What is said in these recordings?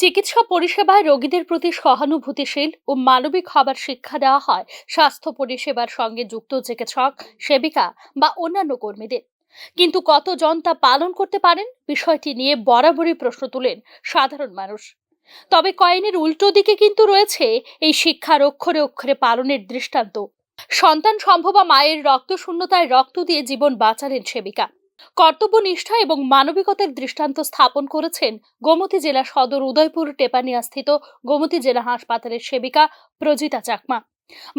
চিকিৎসা পরিষেবায় রোগীদের প্রতি সহানুভূতিশীল ও মানবিক হবার শিক্ষা দেওয়া হয় স্বাস্থ্য পরিষেবার সঙ্গে যুক্ত চিকিৎসক, সেবিকা বা অন্যান্য কর্মীদের। কিন্তু কতজন তা পালন করতে পারেন, বিষয়টি নিয়ে বরাবরই প্রশ্ন তুলেন সাধারণ মানুষ। তবে কয়েনের উল্টো দিকে কিন্তু রয়েছে এই শিক্ষার অক্ষরে অক্ষরে পালনের দৃষ্টান্ত। সন্তান সম্ভবা মায়ের রক্ত শূন্যতায় রক্ত দিয়ে জীবন বাঁচালেন সেবিকা। কর্তব্যনিষ্ঠা এবং মানবিকতার দৃষ্টান্ত স্থাপন করেছেন গোমতী জেলা সদর উদয়পুর টেপানিয়া স্থিত গোমতী জেলা হাসপাতালের সেবিকা প্রজিতা চাকমা।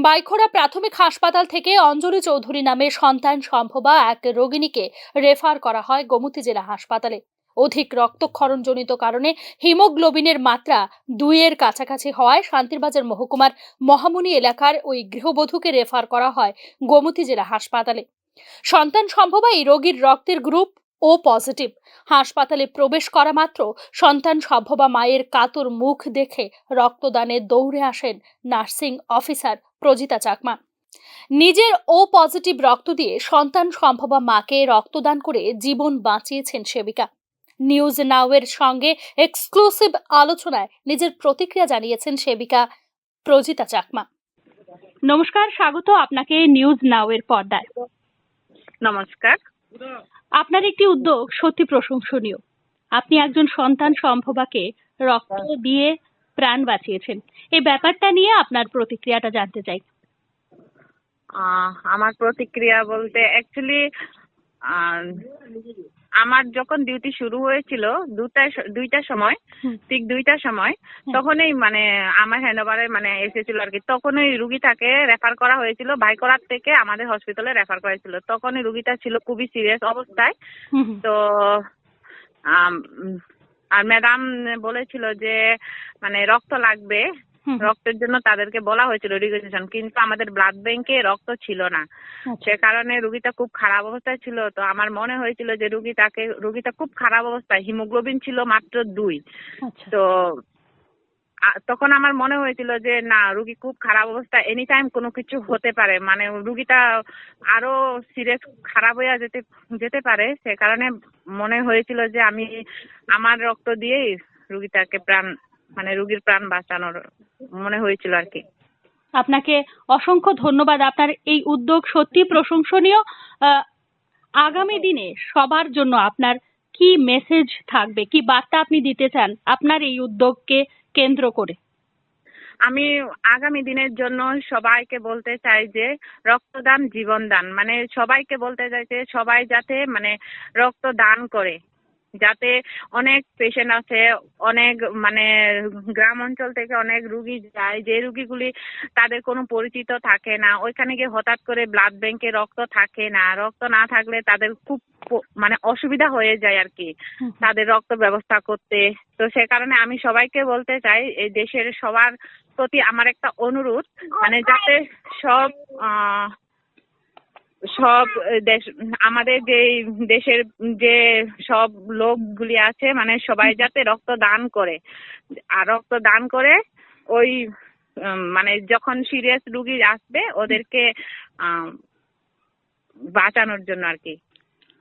বাইখোড়া প্রাথমিক হাসপাতাল থেকে অঞ্জলি চৌধুরী নামে সন্তান সম্ভবা এক রোগিণীকে রেফার করা হয় গোমতী জেলা হাসপাতালে। অধিক রক্তক্ষরণজনিত কারণে হিমোগ্লোবিনের মাত্রা 2-এর কাছাকাছি হওয়ায় শান্তিরবাজার মহকুমার মহামুনি এলাকার ওই গৃহবধূকে রেফার করা হয় গোমতী জেলা হাসপাতালে। সন্তান সম্ভবা এই রোগীর রক্তের গ্রুপ ও পজিটিভ। হাসপাতালে প্রবেশ করা মাত্র সন্তান সম্ভবা মায়ের কাতর মুখ দেখে রক্তদানে দৌড়ে আসেন নার্সিং অফিসার প্রজিতা চাকমা। নিজের ও পজিটিভ রক্ত দিয়ে সন্তান সম্ভবা মাকে রক্তদান করে জীবন বাঁচিয়েছেন সেবিকা। নিউজ নাও এর সঙ্গে এক্সক্লুসিভ আলোচনায় নিজের প্রতিক্রিয়া জানিয়েছেন সেবিকা প্রজিতা চাকমা। নমস্কার, স্বাগত আপনাকে নিউজ নাও এর পর্দায়। নমস্কার। আপনার একটি উদ্যোগ সত্যি প্রশংসনীয়। আপনি একজন সন্তান সম্ভবাকে রক্ত দিয়ে প্রাণ বাঁচিয়েছেন। এই ব্যাপারটা নিয়ে আপনার প্রতিক্রিয়াটা জানতে চাই। আমার প্রতিক্রিয়া বলতে অ্যাকচুয়ালি আমার যখন ডিউটি শুরু হয়েছিল দুইটার সময়, ঠিক 2টার সময়, তখনই মানে আমার হ্যান্ডওভারে মানে এসেছিল আর কি। তখনই রুগীটাকে রেফার করা হয়েছিল, বাইকোড়ার থেকে আমাদের হসপিটালে রেফার করা হয়েছিল। তখনই রুগীটা ছিল খুবই সিরিয়াস অবস্থায়। তো আর ম্যাডাম বলেছিল যে মানে রক্ত লাগবে, রক্তের জন্য তাদেরকে বলা হয়েছিল রিকোয়েস্টেশন, কিন্তু আমাদের ব্লাড ব্যাংকে রক্ত ছিল না। সে কারণে রুগীটা খুব খারাপ অবস্থায় ছিল। তো আমার মনে হয়েছিল যে রুগীটা খুব খারাপ অবস্থায়, হিমোগ্লোবিন ছিল মাত্র 2। তো তখন আমার মনে হয়েছিল যে না, রুগী খুব খারাপ অবস্থা, এনি টাইম কোনো কিছু হতে পারে, মানে রুগীটা আরো সিরিয়াস খারাপ হয়ে যেতে পারে। সে কারণে মনে হয়েছিল যে আমি আমার রক্ত দিয়েই রুগীটাকে রুগীর প্রাণ বাঁচানোর মনে হয়েছিল আর কি। আপনাকে অসংখ্য ধন্যবাদ। আপনার এই উদ্যোগ সত্যি প্রশংসনীয়। আগামী দিনে সবার জন্য আপনার কি মেসেজ থাকবে, কি বার্তা আপনি দিতে চান আপনার এই উদ্যোগকে কেন্দ্র করে? আমি আগামী দিনের জন্য সবাইকে বলতে চাই যে রক্তদান জীবনদান, মানে সবাইকে বলতে চাই যে সবাই যাতে মানে রক্তদান করে, যাতে অনেক পেশেন্ট আছে, অনেক মানে গ্রাম অঞ্চল থেকে অনেক রুগী যায়, যে রুগীগুলি তাদের কোনো পরিচিত থাকে না, ওইখানে গিয়ে হঠাৎ করে ব্লাড ব্যাংকে রক্ত থাকে না, রক্ত না থাকলে তাদের খুব মানে অসুবিধা হয়ে যায় আর কি তাদের রক্ত ব্যবস্থা করতে। তো সে কারণে আমি সবাইকে বলতে চাই, এই দেশের সবার প্রতি আমার একটা অনুরোধ, মানে যাতে সব দেশ, আমাদের যে দেশের যে সব লোকগুলি আছে, মানে সবাই যাতে রক্ত দান করে, আর রক্ত দান করে ওই মানে যখন সিরিয়াস রুগী আসবে ওদেরকে বাঁচানোর জন্য আর কি।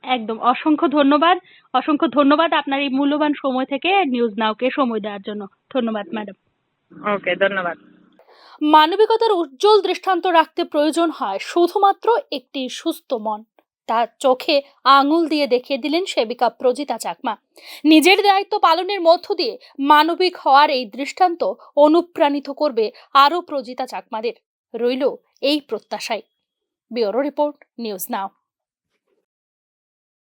একদম, অসংখ্য ধন্যবাদ। অসংখ্য ধন্যবাদ আপনার এই মূল্যবান সময় থেকে নিউজ নাওকে সময় দেওয়ার জন্য। ধন্যবাদ ম্যাডাম। ওকে, ধন্যবাদ। মানবিকতার উজ্জ্বল দৃষ্টান্ত রাখতে প্রয়োজন হয় শুধুমাত্র একটি সুস্থ মন। তার চোখে আঙুল দিয়ে দেখিয়ে দিলেন সেবিকা প্রজিতা চাকমা। নিজের দায়িত্ব পালনের মধ্য দিয়ে মানবিক হওয়ার এই দৃষ্টান্ত অনুপ্রাণিত করবে আরো প্রজিতা চাকমাদের। রইল এই প্রত্যাশায়। Bureau report, news now.